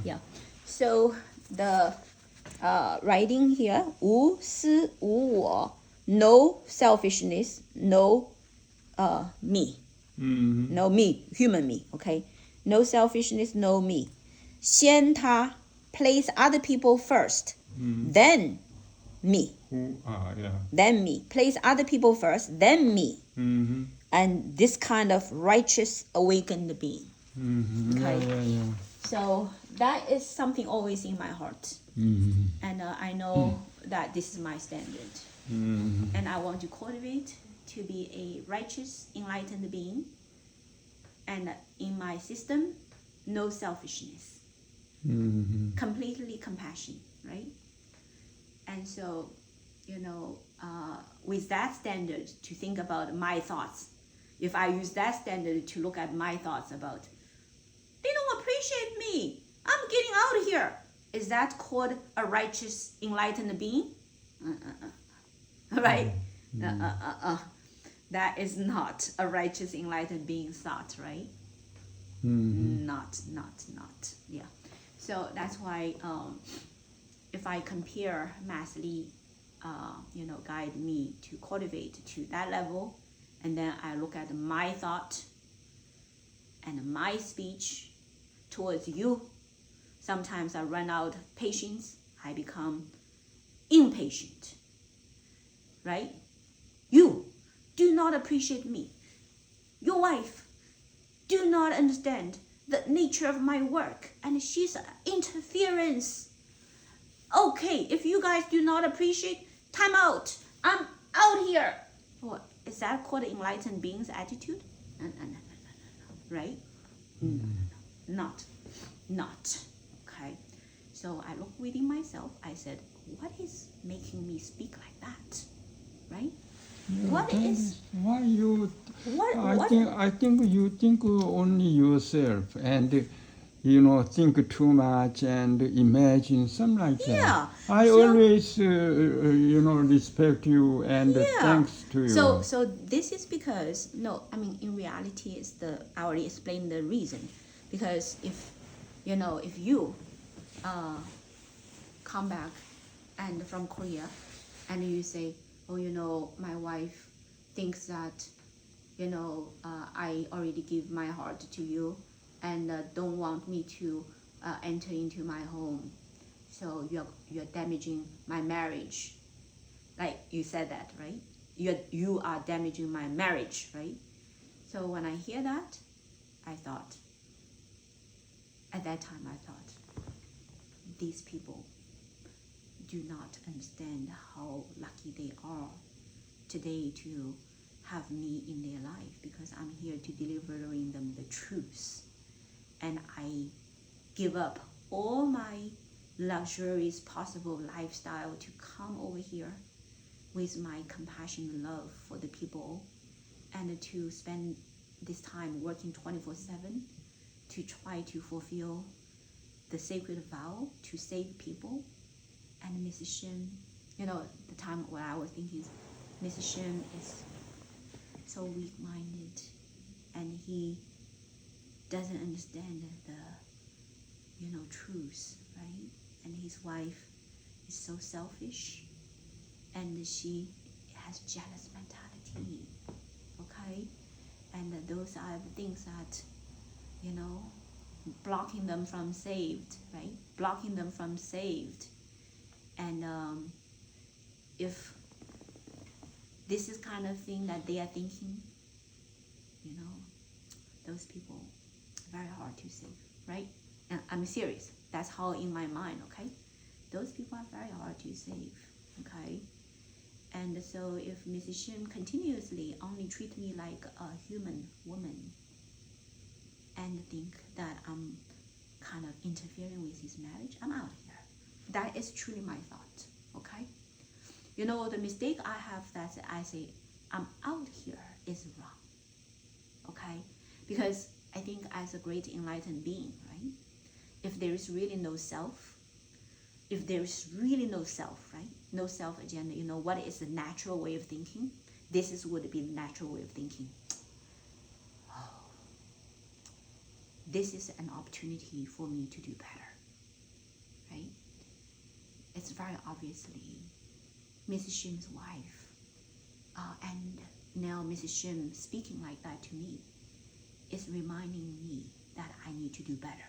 Yeah. So the writing here, 无私无我, no selfishness, no me. No me, human me, okay? No selfishness, no me. 先他, place other people first, then me. Then me. Place other people first, then me. And this kind of righteous awakened being. Okay? So that is something always in my heart. And I know that this is my standard. And I want to cultivate to be a righteous, enlightened being. And in my system, no selfishness. Completely compassion, right? And so, with that standard to think about my thoughts, if I use that standard to look at my thoughts about, they don't appreciate me, I'm getting out of here. Is that called a righteous, enlightened being? Right? That is not a righteous, enlightened being thought, right? Not. Yeah. So that's why if I compare Mass Lee, guide me to cultivate to that level, and then I look at my thought and my speech towards you, sometimes I run out of patience, I become impatient, right? You do not appreciate me. Your wife do not understand the nature of my work, and she's interference. Okay, if you guys do not appreciate, time out. I'm out here. What is that called enlightened being's attitude? No. Right? No. Not. Okay. So I look within myself. I said, what is making me speak like that? Right? What is why you? what? I think you think only yourself and think too much and imagine something like that. Yeah. I always respect you and thanks to you. So this is because in reality I already explained the reason, because if you come back and from Korea and you say, my wife thinks that I already give my heart to you and don't want me to enter into my home, so you're damaging my marriage, like you said that, right? You are damaging my marriage, right? So when I hear that, at that time I thought, these people do not understand how lucky they are today to have me in their life, because I'm here to delivering them the truth, and I give up all my luxurious possible lifestyle to come over here with my compassion and love for the people, and to spend this time working 24/7 to try to fulfill the sacred vow to save people. And Mrs. Shen, the time when I was thinking, Mrs. Shen is so weak-minded, and he doesn't understand the truth, right? And his wife is so selfish, and she has jealous mentality, okay? And those are the things that blocking them from saved, right? Blocking them from saved. And if this is kind of thing that they are thinking, those people, very hard to save, right? And I'm serious. That's how in my mind, okay? Those people are very hard to save, okay? And so if Mrs. Shin continuously only treat me like a human woman and think that I'm kind of interfering with his marriage, I'm out of here. That is truly my thought, okay? The mistake I have that I say, I'm out here is wrong, okay? Because I think as a great enlightened being, right? If there is really no self, right? No self agenda, what is the natural way of thinking? This would be the natural way of thinking. this is an opportunity for me to do better, right? It's very obviously Mrs. Shim's wife, and now Mrs. Shim speaking like that to me is reminding me that I need to do better.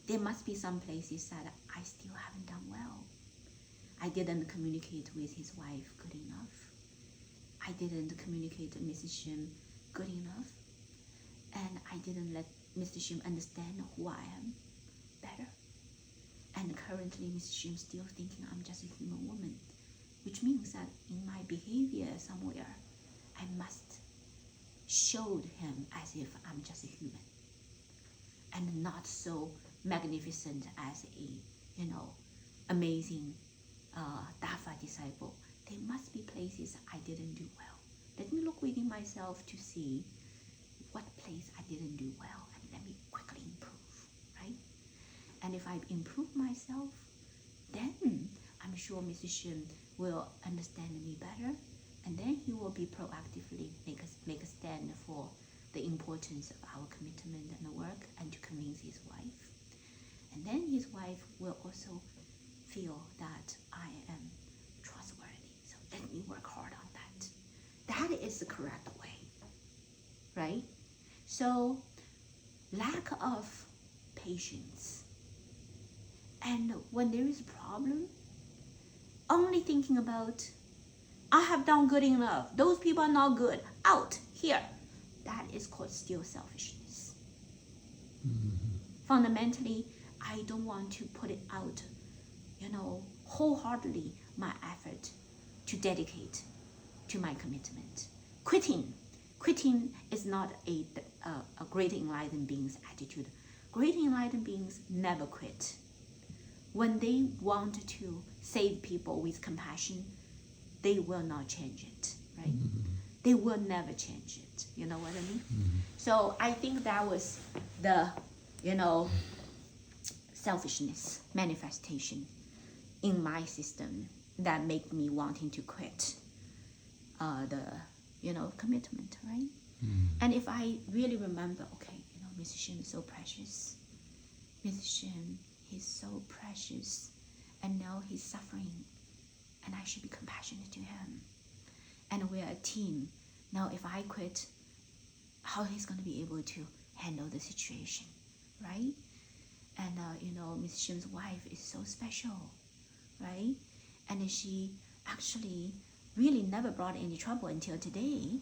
There must be some places that I still haven't done well. I didn't communicate with his wife good enough. I didn't communicate to Mrs. Shim good enough. And I didn't let Mr. Shim understand who I am better. And currently Mrs. Shim still thinking I'm just a human woman, which means that in my behavior somewhere, I must show him as if I'm just a human and not so magnificent as a, amazing Dafa disciple. There must be places I didn't do well. Let me look within myself to see what place I didn't do well, and let me quickly improve, right? And if I improve myself, then I'm sure Mr. Shim will understand me better, and then he will be proactively make a stand for the importance of our commitment and the work, and to convince his wife. And then his wife will also feel that I am trustworthy. So let me work hard on that. That is the correct way, right? So lack of patience. And when there is a problem, only thinking about, I have done good enough. Those people are not good. Out, here. That is called still selfishness. Fundamentally, I don't want to put it out, wholeheartedly my effort to dedicate to my commitment. Quitting is not a great enlightened being's attitude. Great enlightened beings never quit. When they want to save people with compassion, they will not change it, right? They will never change it. You know what I mean? So I think that was the, selfishness manifestation in my system that made me wanting to quit the, commitment, right? And if I really remember, okay, Mrs. Shim is so precious. Mrs. Shim, he's so precious. And now he's suffering. And I should be compassionate to him. And we're a team. Now if I quit, how he's going to be able to handle the situation, right? And, Mrs. Shim's wife is so special, right? And she actually really never brought any trouble until today.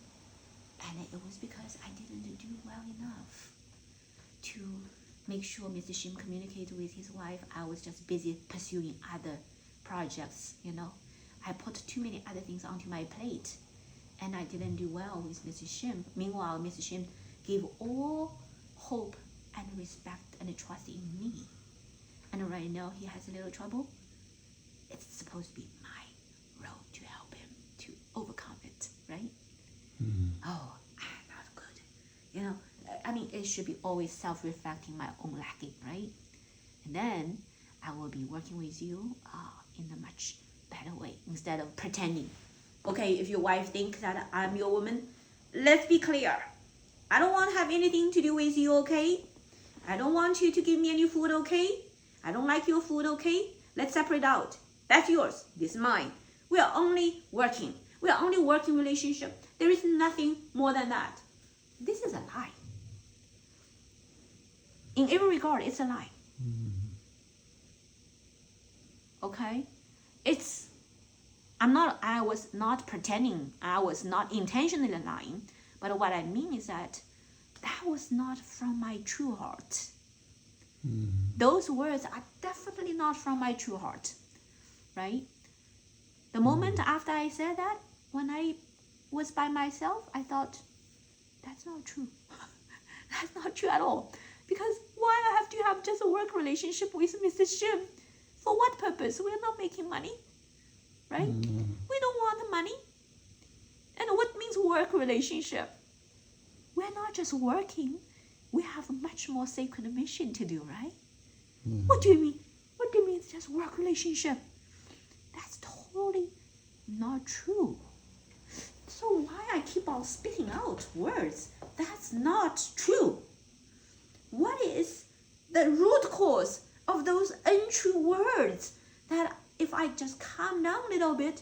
And it was because I didn't do well enough to make sure Mr. Shim communicated with his wife. I was just busy pursuing other projects, I put too many other things onto my plate, and I didn't do well with Mrs. Shim. Meanwhile, Mr. Shim gave all hope and respect and trust in me. And right now he has a little trouble. It's supposed to be my role to help him to overcome it, right? Oh, I'm not good. It should be always self-reflecting my own lacking, right? And then I will be working with you in a much better way instead of pretending. Okay, if your wife thinks that I'm your woman, let's be clear. I don't want to have anything to do with you, okay? I don't want you to give me any food, okay? I don't like your food, okay? Let's separate out. That's yours. This is mine. We are only working. We are only working relationship. There is nothing more than that. This is a lie. In every regard, it's a lie. Okay? I was not pretending. I was not intentionally lying. But what I mean is that was not from my true heart. Those words are definitely not from my true heart. Right? The moment after I said that, when I was by myself, I thought, that's not true. That's not true at all. Because why I have to have just a work relationship with Mr. Shim? For what purpose? We're not making money. Right? We don't want the money. And what means work relationship? We're not just working. We have a much more sacred mission to do, right? What do you mean? What do you mean it's just work relationship? That's totally not true. So why I keep on spitting out words? That's not true. what is the root cause of those untrue words that if I just calm down a little bit,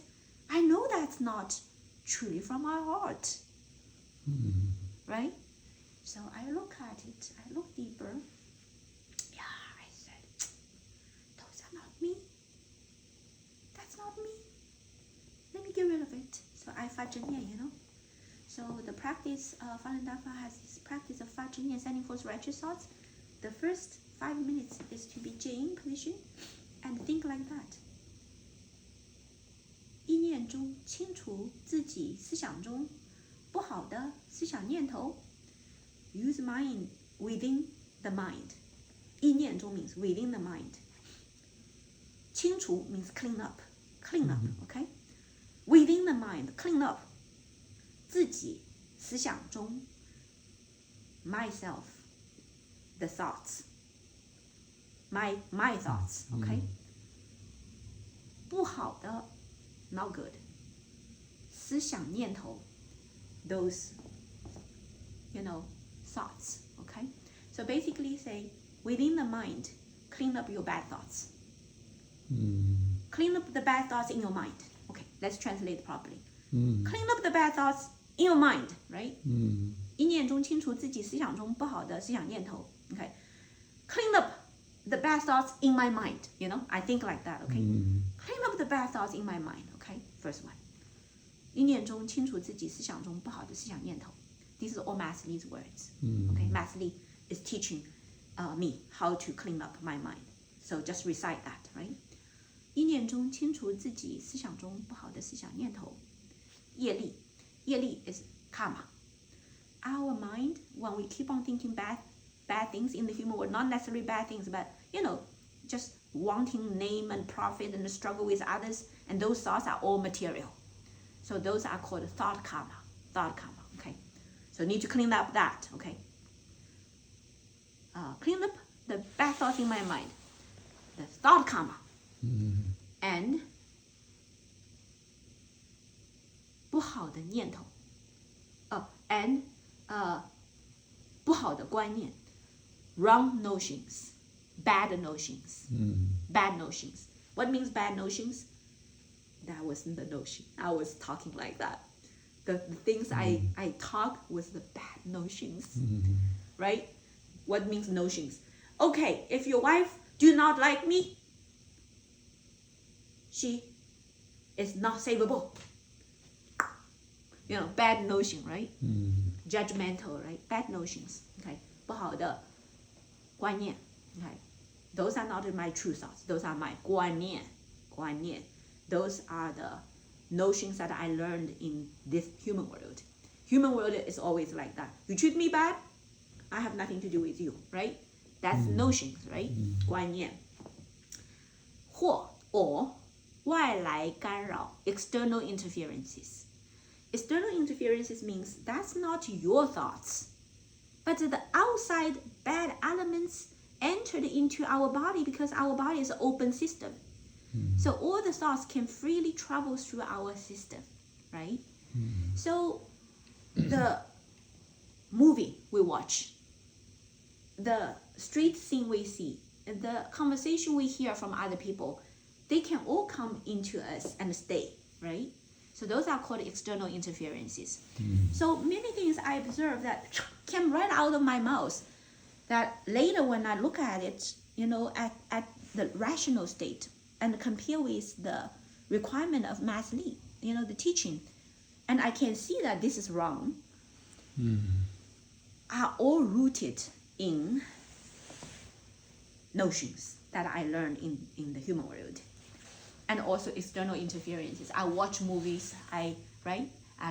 I know that's not truly from my heart. Right? So I look at it, I look deeper. Yeah, I said, those are not me. That's not me. Let me get rid of it. So I 发真言, So the practice, Falun Dafa has this practice of 发真言, sending forth righteous thoughts. The first 5 minutes is to be Jing position and think like that. 意念中清除自己思想中不好的思想念头。Use mind within the mind. 意念中 means within the mind. 清除 means clean up. Clean up, okay? Within the mind, clean up. 自己思想中 myself, the thoughts. My thoughts, okay? 不好的 not good. 思想念头 those, thoughts, okay? So basically say, within the mind, clean up your bad thoughts. Clean up the bad thoughts in your mind. Okay, let's translate properly. Clean up the bad thoughts in your mind, right? 意念中清除自己思想中不好的思想念头. Okay, clean up the bad thoughts in my mind. I think like that. Okay, clean up the bad thoughts in my mind. Okay, first one. 意念中清除自己思想中不好的思想念头. These are all Master Li's words. Okay, Master Li is teaching me how to clean up my mind. So just recite that, right? 意念中清除自己思想中不好的思想念头。业力 is karma. Our mind, when we keep on thinking bad things in the human world, not necessarily bad things, but just wanting name and profit and struggle with others, and those thoughts are all material. So those are called thought karma. Okay? So need to clean up that, okay? Clean up the bad thoughts in my mind, the thought karma, and 不好的念头, and 不好的观念, wrong notions, bad notions. What means bad notions? That wasn't the notion. I was talking like that. The things I talk was the bad notions, right? What means notions? Okay, if your wife do not like me, she is not savable. Bad notion, right? Judgmental, right? Bad notions. Okay, 不好的观念. Okay, those are not my true thoughts. Those are my 观念. Those are the notions that I learned in this human world. Human world is always like that. You treat me bad, I have nothing to do with you, right? That's notions, right? 观念. 或 or 外来干扰 external interferences. External interferences means that's not your thoughts, but the outside bad elements entered into our body because our body is an open system. So all the thoughts can freely travel through our system, right? So the movie we watch, the street scene we see, the conversation we hear from other people, they can all come into us and stay, right? So those are called external interferences. So many things I observe that came right out of my mouth that later when I look at it, at the rational state and compare with the requirement of Master Li, the teaching, and I can see that this is wrong, are all rooted in notions that I learned in the human world. And also external interferences. I watch movies, I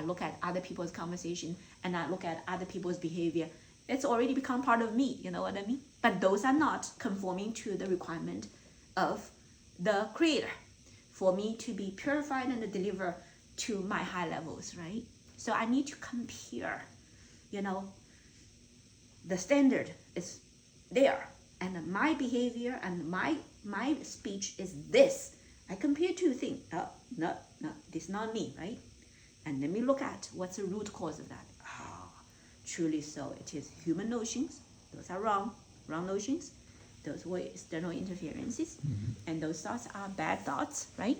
look at other people's conversation, and I look at other people's behavior. It's already become part of me, you know what I mean? But those are not conforming to the requirement of the Creator for me to be purified and deliver to my high levels, right? So I need to compare, the standard is there, and my behavior and my speech is this. I compare two things. No, this is not me, right? And let me look at what's the root cause of that. Truly so. It is human notions. Those are wrong. wrong notions. Those were external interferences, and those thoughts are bad thoughts, right?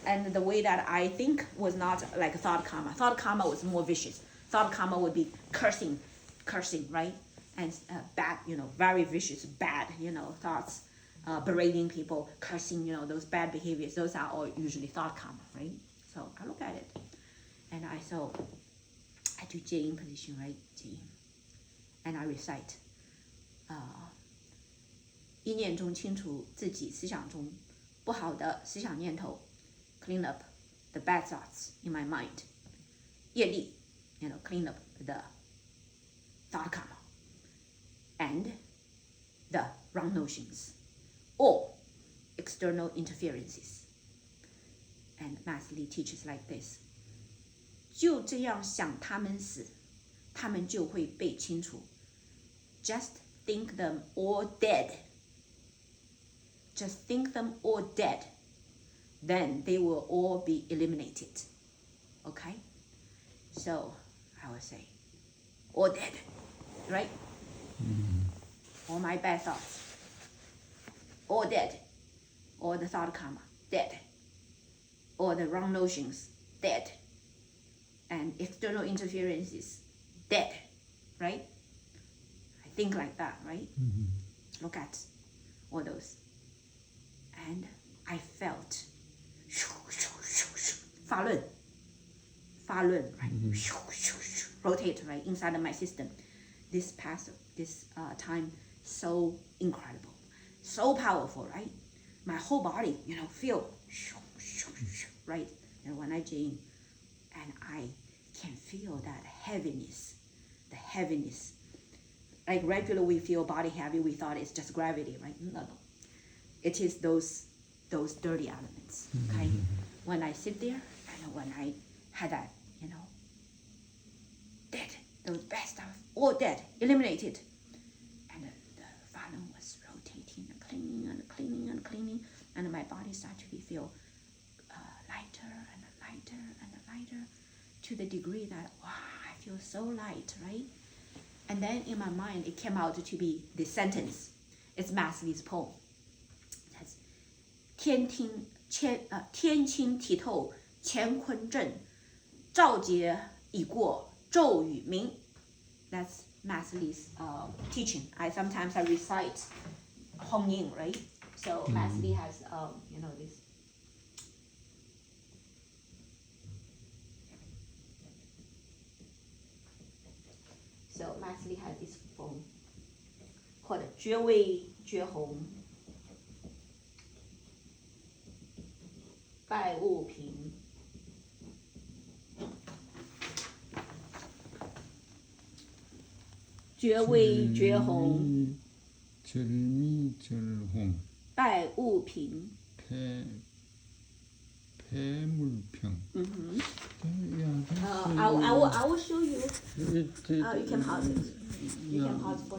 And the way that I think was not like thought karma. Thought karma was more vicious. Thought karma would be cursing, right? And bad, very vicious, bad, thoughts, berating people, cursing, those bad behaviors. Those are all usually thought karma, right? So I look at it, and I do J-in position, right? J-in, and I recite. 意念中清除自己思想中不好的思想念头 clean up the bad thoughts in my mind. 业力 clean up the thought karma and the wrong notions or external interferences. And Master Li teaches like this. 就这样想他们死，他们就会被清除。Just think them all dead. Just think them all dead. Then they will all be eliminated. Okay? So, I would say, all dead. Right? All my bad thoughts. All dead. All the thought karma. Dead. All the wrong notions. Dead. And external interferences. Dead. Right? I think like that, right? Look at all those. And I felt 发论 right? Rotate, right? Inside of my system. This time, so incredible, so powerful, right? My whole body, feel right? And when I J-in, and I can feel that heaviness, the heaviness. Like regularly we feel body heavy, we thought it's just gravity, right? No. It is those dirty elements, okay? When I sit there, and when I had that, dead, those bad stuff, all dead, eliminated. And the Falun was rotating and cleaning and cleaning and cleaning, and my body started to feel lighter and lighter and lighter, to the degree that, wow, I feel so light, right? And then in my mind, it came out to be this sentence. It's Master Li's poem. It says, 天清体透乾坤正，照劫已过骤雨明. That's Master Li's teaching. Sometimes I recite Hong Yin, right? So Master Li has, this. So Master Li has this poem called 绝味绝红，拜物平。绝味绝红， 절미절홍 拜物平。 폐물평. I will show you. You can pause it. You can pause for